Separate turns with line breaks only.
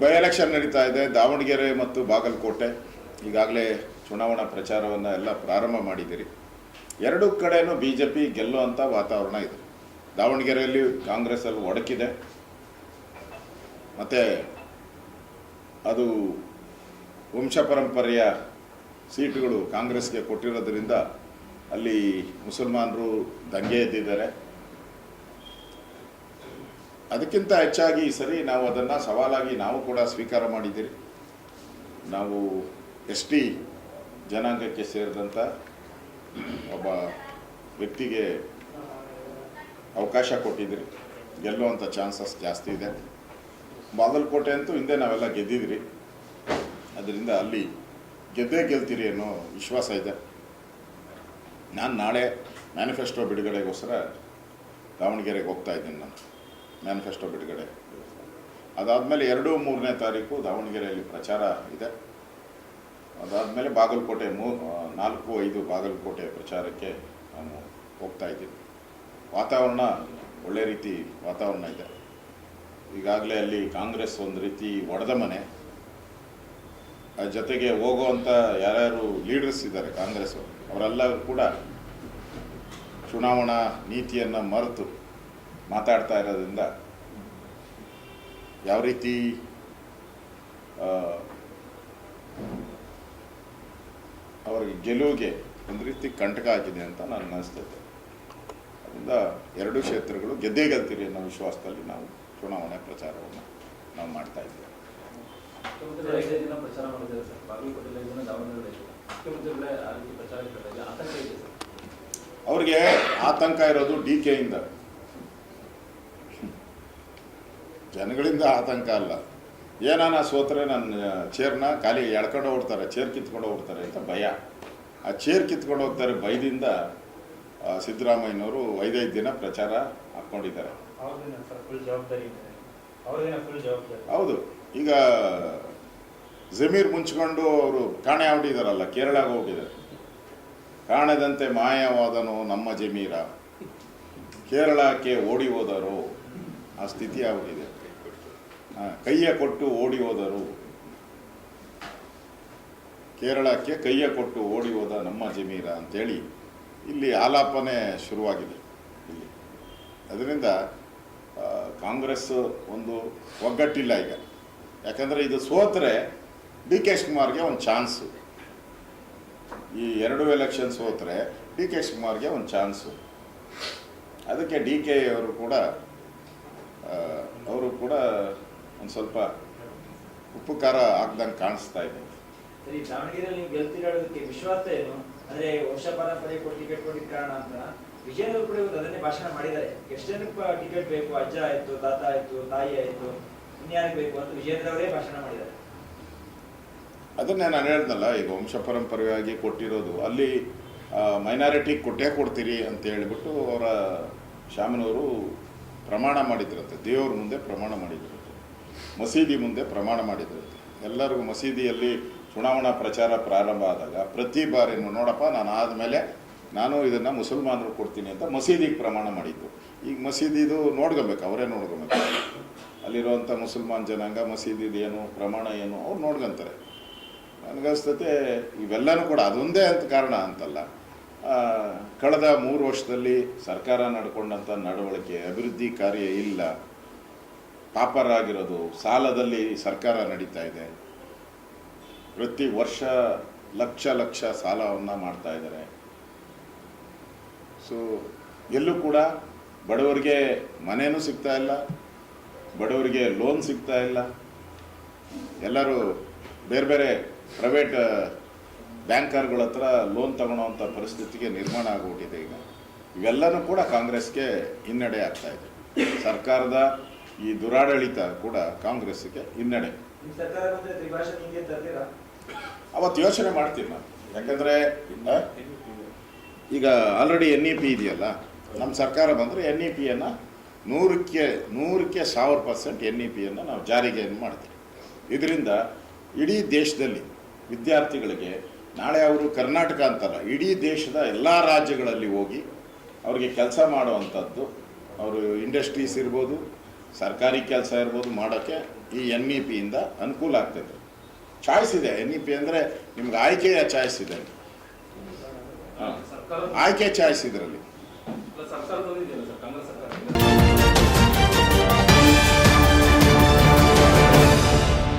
By election ನಡೀತಾ ಇದೆ. ದಾವಣಗೆರೆ ಮತ್ತು ಬಾಗಲಕೋಟೆ ಈಗಾಗಲೇ ಚುನಾವಣಾ ಪ್ರಚಾರವನ್ನು ಎಲ್ಲ ಪ್ರಾರಂಭ ಮಾಡಿದ್ದೀರಿ. ಎರಡೂ ಕಡೆಯೂ BJP ಗೆಲ್ಲುವಂಥ ವಾತಾವರಣ ಇದೆ. ದಾವಣಗೆರೆಯಲ್ಲಿ ಕಾಂಗ್ರೆಸ್ಸಲ್ಲಿ ಒಡಕಿದೆ, ಮತ್ತು ಅದು ವಂಶ ಪರಂಪರೆಯ ಸೀಟುಗಳು ಕಾಂಗ್ರೆಸ್ಗೆ ಕೊಟ್ಟಿರೋದ್ರಿಂದ ಅಲ್ಲಿ ಮುಸಲ್ಮಾನರು ದಂಗೆ ಎದ್ದಿದ್ದಾರೆ. ಅದಕ್ಕಿಂತ ಹೆಚ್ಚಾಗಿ ಈ ಸರಿ ನಾವು ಅದನ್ನು ಸವಾಲಾಗಿ ನಾವು ಕೂಡ ಸ್ವೀಕಾರ ಮಾಡಿದ್ದೀರಿ. ನಾವು ST ಜನಾಂಗಕ್ಕೆ ಸೇರಿದಂಥ ಒಬ್ಬ ವ್ಯಕ್ತಿಗೆ ಅವಕಾಶ ಕೊಟ್ಟಿದ್ದೀರಿ. ಗೆಲ್ಲುವಂಥ ಚಾನ್ಸಸ್ ಜಾಸ್ತಿ ಇದೆ. ಬಾಗಲಕೋಟೆ ಅಂತೂ ಹಿಂದೆ ನಾವೆಲ್ಲ ಗೆದ್ದಿದ್ರಿ, ಅದರಿಂದ ಅಲ್ಲಿ ಗೆದ್ದೇ ಗೆಲ್ತೀರಿ ಅನ್ನೋ ವಿಶ್ವಾಸ ಇದೆ. ನಾನು ನಾಳೆ ಮ್ಯಾನಿಫೆಸ್ಟೋ ಬಿಡುಗಡೆಗೋಸ್ಕರ ದಾವಣಗೆರೆಗೆ ಹೋಗ್ತಾ ಇದ್ದೀನಿ. ನಾನು ಮ್ಯಾನಿಫೆಸ್ಟೋ ಬಿಡುಗಡೆ ಅದಾದಮೇಲೆ 2-3ನೇ ತಾರೀಕು ದಾವಣಗೆರೆಯಲ್ಲಿ ಪ್ರಚಾರ ಇದೆ. ಅದಾದಮೇಲೆ ಬಾಗಲಕೋಟೆ 4-5 ಬಾಗಲಕೋಟೆ ಪ್ರಚಾರಕ್ಕೆ ನಾನು ಹೋಗ್ತಾ ಇದ್ದೀನಿ. ವಾತಾವರಣ ಒಳ್ಳೆ ರೀತಿ ವಾತಾವರಣ ಇದೆ. ಈಗಾಗಲೇ ಅಲ್ಲಿ ಕಾಂಗ್ರೆಸ್ ಒಂದು ರೀತಿ ಒಡೆದ ಮನೆ. ಅದ್ರ ಜೊತೆಗೆ ಹೋಗುವಂಥ ಯಾರ್ಯಾರು ಲೀಡರ್ಸ್ ಇದ್ದಾರೆ ಕಾಂಗ್ರೆಸ್ ಅವರೆಲ್ಲರೂ ಕೂಡ ಚುನಾವಣಾ ನೀತಿಯನ್ನು ಮರೆತು ಮಾತಾಡ್ತಾ ಇರೋದ್ರಿಂದ ಯಾವ ರೀತಿ ಅವರಿಗೆ ಗೆಲುವಿಗೆ ಒಂದು ರೀತಿ ಕಂಟಕ ಆಗಿದೆ ಅಂತ ನನಗೆ ಅನಿಸ್ತೈತೆ. ಅದರಿಂದ ಎರಡೂ ಕ್ಷೇತ್ರಗಳು ಗೆದ್ದೇ ಗೆಲ್ತೀರಿ ಅನ್ನೋ ವಿಶ್ವಾಸದಲ್ಲಿ ನಾವು ಚುನಾವಣೆ ಪ್ರಚಾರವನ್ನು ನಾವು ಮಾಡ್ತಾ ಇದ್ದೀವಿ. ಅವ್ರಿಗೆ ಆತಂಕ ಇರೋದು DKಯಿಂದ, ಜನಗಳಿಂದ ಆತಂಕ ಅಲ್ಲ. ಏನಾನ ಸೋತ್ರೆ ನನ್ನ ಚೇರ್ನ ಖಾಲಿ ಎಳ್ಕೊಂಡು ಹೋಗ್ತಾರೆ, ಚೇರ್ ಕಿತ್ಕೊಂಡು ಹೋಗ್ತಾರೆ ಅಂತ ಭಯ. ಆ ಚೇರ್ ಕಿತ್ಕೊಂಡು ಹೋಗ್ತಾರೆ ಭಯದಿಂದ ಸಿದ್ದರಾಮಯ್ಯನವರು 5 ದಿನ ಪ್ರಚಾರ ಹಾಕ್ಕೊಂಡಿದ್ದಾರೆ. ಹೌದು, ಈಗ ಜಮೀರ್ ಮುಂಚ್ಕೊಂಡು ಅವರು ಕಾಣೆ ಆಗ್ಬಿಟ್ಟಿದಾರಲ್ಲ, ಕೇರಳಗೆ ಹೋಗಿದ್ದಾರೆ. ಕಾಣದಂತೆ ಮಾಯವಾದನು ನಮ್ಮ ಜಮೀರ, ಕೇರಳಕ್ಕೆ ಓಡಿ ಹೋದರು, ಆ ಸ್ಥಿತಿ ಆಗ್ಬಿಟ್ಟಿದೆ. ಕೈಯ ಕೊಟ್ಟು ಓಡಿ ಹೋದರು, ಕೇರಳಕ್ಕೆ ಕೈಯ ಕೊಟ್ಟು ಓಡಿ ಹೋದ ನಮ್ಮ ಜಮೀರ ಅಂತೇಳಿ ಇಲ್ಲಿ ಆಲಾಪನೆ ಶುರುವಾಗಿದೆ ಇಲ್ಲಿ. ಅದರಿಂದ ಕಾಂಗ್ರೆಸ್ ಒಂದು ಒಗ್ಗಟ್ಟಿಲ್ಲ ಈಗ. ಯಾಕಂದರೆ ಇದು ಸೋತ್ರೆ DK ಶಿವಕುಮಾರ್ಗೆ ಒಂದು ಚಾನ್ಸು. ಈ 2 ಎಲೆಕ್ಷನ್ ಸೋತ್ರೆ DK ಶಿವಕುಮಾರ್ಗೆ ಒಂದು ಚಾನ್ಸು. ಅದಕ್ಕೆ DK ಅವರು ಕೂಡ ಒಂದು ಸ್ವಲ್ಪ ಉಪ್ಪು ಖಾರ ಹಾಕ್ದಂಗೆ ಕಾಣಿಸ್ತಾ ಇದೆ.
ಸರಿ, ದಾವಣಗೆರೆಯಲ್ಲಿ ನೀವು ಗೆಲ್ತಿರೋದಕ್ಕೆ ವಿಶ್ವಾಸ ಏನು? ಅಂದ್ರೆ ವಂಶ ಪರಂಪರೆ ಟಿಕೆಟ್ ಕೊಟ್ಟಿದ್ದ ಕಾರಣ ಅಂತ ವಿಜಯನವರು ಕೂಡ ಅದನ್ನೇ ಭಾಷಣ ಮಾಡಿದ್ದಾರೆ. ಎಷ್ಟು ಜನಕ್ಕೆ ಟಿಕೆಟ್ ಬೇಕು, ಅಜ್ಜ ಆಯ್ತು, ತಾತ ಆಯ್ತು, ತಾಯಿ ಆಯ್ತು, ಇನ್ಯಾರಿಗೆ ಬೇಕು ಅಂತ ವಿಜಯೇಂದ್ರ ಅವರೇ ಭಾಷಣ ಮಾಡಿದ್ದಾರೆ.
ಅದನ್ನೇ ನಾನು ಹೇಳ್ದಲ್ಲ, ಈಗ ವಂಶ ಪರಂಪರೆಯಾಗಿ ಕೊಟ್ಟಿರೋದು ಅಲ್ಲಿ ಮೈನಾರಿಟಿ ಕೊಡ್ತೀರಿ ಅಂತ ಹೇಳಿಬಿಟ್ಟು ಅವರ ಶಾಮನವರು ಪ್ರಮಾಣ ಮಾಡಿದ್ರಂತೆ. ದೇವ್ರ ಮುಂದೆ ಪ್ರಮಾಣ ಮಾಡಿದ್ರಂತೆ, ಮಸೀದಿ ಮುಂದೆ ಪ್ರಮಾಣ ಮಾಡಿದ್ರಂತೆ. ಎಲ್ಲರಿಗೂ ಮಸೀದಿಯಲ್ಲಿ ಚುನಾವಣಾ ಪ್ರಚಾರ ಪ್ರಾರಂಭ ಆದಾಗ ಪ್ರತಿ ಬಾರಿನೂ ನೋಡಪ್ಪ ನಾನು ಆದಮೇಲೆ ನಾನು ಇದನ್ನು ಮುಸಲ್ಮಾನರು ಕೊಡ್ತೀನಿ ಅಂತ ಮಸೀದಿಗೆ ಪ್ರಮಾಣ ಮಾಡಿದ್ದು. ಈಗ ಮಸೀದಿದು ನೋಡ್ಕೊಬೇಕು, ಅವರೇ ನೋಡ್ಕೊಬೇಕು. ಅಲ್ಲಿರುವಂಥ ಮುಸಲ್ಮಾನ್ ಜನಾಂಗ ಮಸೀದಿದು ಏನು ಪ್ರಮಾಣ ಏನು ಅವ್ರು ನೋಡ್ಕೊಂತಾರೆ. ನನಗನ್ಸ್ತತೆ ಇವೆಲ್ಲನೂ ಕೂಡ ಅದೊಂದೇ ಅಂತ ಕಾರಣ ಅಂತಲ್ಲ. ಕಳೆದ 3 ವರ್ಷದಲ್ಲಿ ಸರ್ಕಾರ ನಡ್ಕೊಂಡಂಥ ನಡವಳಿಕೆ, ಅಭಿವೃದ್ಧಿ ಕಾರ್ಯ ಇಲ್ಲ, ಪಾಪರಾಗಿರೋದು, ಸಾಲದಲ್ಲಿ ಸರ್ಕಾರ ನಡೀತಾ ಇದೆ. ಪ್ರತಿ ವರ್ಷ ಲಕ್ಷ ಸಾಲವನ್ನು ಮಾಡ್ತಾ ಇದ್ದಾರೆ. ಸೊ ಎಲ್ಲೂ ಕೂಡ ಬಡವರಿಗೆ ಮನೇನೂ ಸಿಗ್ತಾ ಇಲ್ಲ, ಬಡವರಿಗೆ ಲೋನ್ ಸಿಗ್ತಾ ಇಲ್ಲ. ಎಲ್ಲರೂ ಬೇರೆ ಪ್ರೈವೇಟ್ ಬ್ಯಾಂಕರ್ಗಳ ಹತ್ರ ಲೋನ್ ತಗೊಳ್ಳೋವಂಥ ಪರಿಸ್ಥಿತಿಗೆ ನಿರ್ಮಾಣ ಆಗಿಬಿಟ್ಟಿದೆ. ಈಗ ಇವೆಲ್ಲನೂ ಕೂಡ ಕಾಂಗ್ರೆಸ್ಗೆ ಹಿನ್ನಡೆ ಆಗ್ತಾ ಇದೆ. ಸರ್ಕಾರದ ಈ ದುರಾಡಳಿತ ಕೂಡ ಕಾಂಗ್ರೆಸ್ಗೆ ಹಿನ್ನಡೆ. ಅವತ್ತು ಯೋಚನೆ ಮಾಡ್ತೀವಿ ನಾವು. ಯಾಕಂದರೆ ಈಗ ಆಲ್ರೆಡಿ NEP ಇದೆಯಲ್ಲ, ನಮ್ಮ ಸರ್ಕಾರ ಬಂದರೆ NEPಯನ್ನು 100ಕ್ಕೆ 1000% NEPಯನ್ನು ನಾವು ಜಾರಿಗೆ ಮಾಡ್ತೀವಿ. ಇದರಿಂದ ಇಡೀ ದೇಶದಲ್ಲಿ ವಿದ್ಯಾರ್ಥಿಗಳಿಗೆ ನಾಳೆ ಅವರು ಕರ್ನಾಟಕ ಅಂತಲ್ಲ, ಇಡೀ ದೇಶದ ಎಲ್ಲ ರಾಜ್ಯಗಳಲ್ಲಿ ಹೋಗಿ ಅವ್ರಿಗೆ ಕೆಲಸ ಮಾಡುವಂಥದ್ದು, ಅವರು ಇಂಡಸ್ಟ್ರೀಸ್ ಇರ್ಬೋದು, ಸರ್ಕಾರಿ ಕೆಲಸ ಇರ್ಬೋದು ಮಾಡೋಕ್ಕೆ ಈ NEP ಇಂದ ಅನುಕೂಲ ಆಗ್ತದೆ. ಚಾಯ್ಸ್ ಇದೆ. NEP ಅಂದರೆ ನಿಮ್ಗೆ ಆಯ್ಕೆಯ ಚಾಯ್ಸ್ ಇದೆ. ಆಯ್ಕೆ ಚಾಯ್ಸ್ ಇದರಲ್ಲಿ.
ಸರ್ಕಾರದಲ್ಲಿ